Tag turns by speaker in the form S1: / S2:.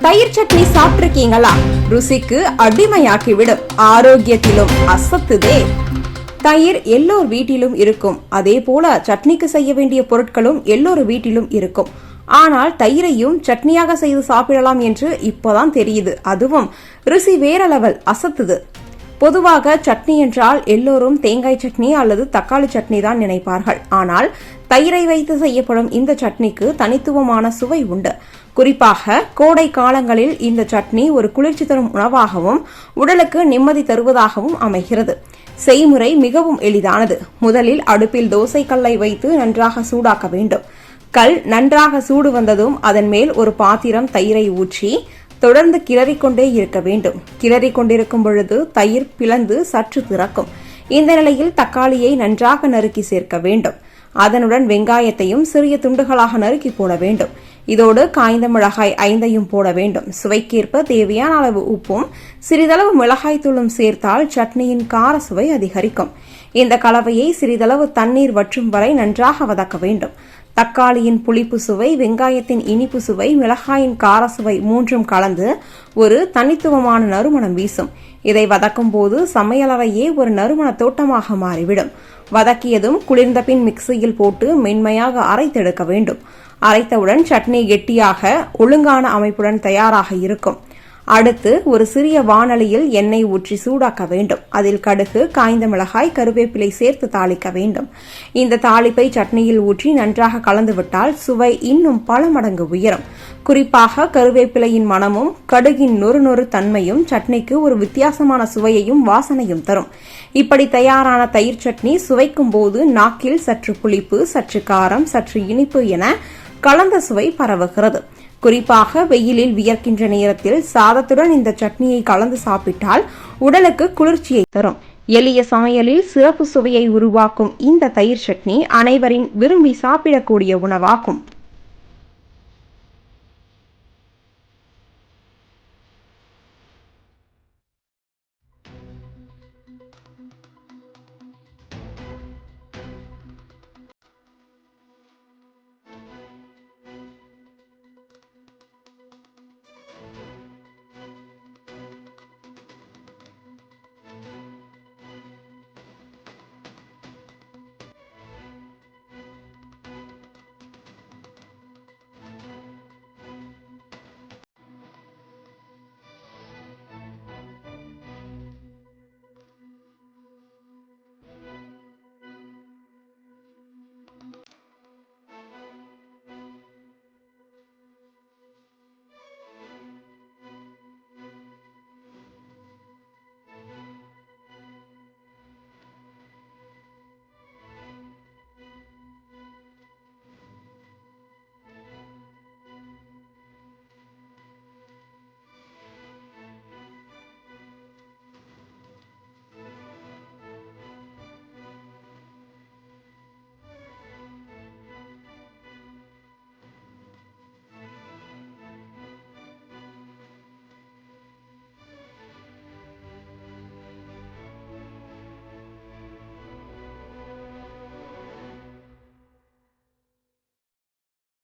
S1: தயிர் சட்னி சாப்பிட்டிருக்கீங்களா? ருசிக்கு அடிமையாக்கிவிடும், ஆரோக்கியத்திலும் அசத்துதே. தயிர் எல்லோர் வீட்டிலும் இருக்கும். அதே போல சட்னிக்கு செய்ய வேண்டிய பொருட்களும் எல்லோர் வீட்டிலும் இருக்கும். ஆனால் தயிரையும் சட்னியாக செய்து சாப்பிடலாம் என்று இப்போதான் தெரியுது. அதுவும் ருசி வேற லெவல், அசத்துது. பொதுவாக சட்னி என்றால் எல்லோரும் தேங்காய் சட்னி அல்லது தக்காளி சட்னி தான் நினைப்பார்கள். ஆனால் தயிரை வைத்து செய்யப்படும் இந்த சட்னிக்கு தனித்துவமான சுவை உண்டு. குறிப்பாக கோடை காலங்களில் இந்த சட்னி ஒரு குளிர்ச்சி தரும் உணவாகவும் உடலுக்கு நிம்மதி தருவதாகவும் அமைகிறது. செய்முறை மிகவும் எளிதானது. முதலில் அடுப்பில் தோசை கல்லை வைத்து நன்றாக சூடாக்க வேண்டும். கல் நன்றாக சூடு வந்ததும் அதன் மேல் ஒரு பாத்திரம் தயிரை ஊற்றி தொடர்ந்து கிளறிக்கொண்டே இருக்க வேண்டும். கிளறி கொண்டிருக்கும் பொழுது தயிர் பிளந்து சற்று திறக்கும். இந்த நிலையில் தக்காளியை நன்றாக நறுக்கி சேர்க்க வேண்டும். அதனுடன் வெங்காயத்தையும் சிறிய துண்டுகளாக நறுக்கி போட வேண்டும். இதோடு காய்ந்த மிளகாய் 5ஐயும் போட வேண்டும். சுவைக்கேற்ப தேவையான அளவு உப்பும் சிறிதளவு மிளகாய் தூளும் சேர்த்தால் சட்னியின் கார சுவை அதிகரிக்கும். இந்த கலவையை சிறிதளவு தண்ணீர் வற்றும் வரை நன்றாக வதக்க வேண்டும். தக்காளியின் புளிப்பு சுவை, வெங்காயத்தின் இனிப்பு சுவை, மிளகாயின் கார சுவை மூன்றும் கலந்து ஒரு தனித்துவமான நறுமணம் வீசும். இதை வதக்கும் போது சமையலறையே ஒரு நறுமண தோட்டமாக மாறிவிடும். வதக்கியதும் குளிர்ந்த பின் மிக்சியில் போட்டு மென்மையாக அரைத்தெடுக்க வேண்டும். அரைத்தவுடன் சட்னி கெட்டியாக ஒழுங்கான அமைப்புடன் தயாராக இருக்கும். அடுத்து ஒரு சிறிய வாணலியில் எண்ணெய் ஊற்றி சூடாக்க வேண்டும். அதில் கடுகு, காய்ந்த மிளகாய், கருவேப்பிலை சேர்த்து தாளிக்க வேண்டும். இந்த தாளிப்பை சட்னியில் ஊற்றி நன்றாக கலந்துவிட்டால் சுவை இன்னும் பல மடங்கு உயரும். குறிப்பாக கருவேப்பிலையின் மணமும் கடுகின் நொறு தன்மையும் சட்னிக்கு ஒரு வித்தியாசமான சுவையையும் வாசனையும் தரும். இப்படி தயாரான தயிர் சட்னி சுவைக்கும் போது நாக்கில் சற்று புளிப்பு, சற்று காரம், சற்று இனிப்பு என கலந்த சுவை பரவுகிறது. குறிப்பாக வெயிலில் வியர்க்கின்ற நேரத்தில் சாதத்துடன் இந்த சட்னியை கலந்து சாப்பிட்டால் உடலுக்கு குளிர்ச்சியை தரும். எளிய சமையலில் சிறப்பு சுவையை உருவாக்கும் இந்த தயிர் சட்னி அனைவரின் விரும்பி சாப்பிடக்கூடிய உணவாகும்.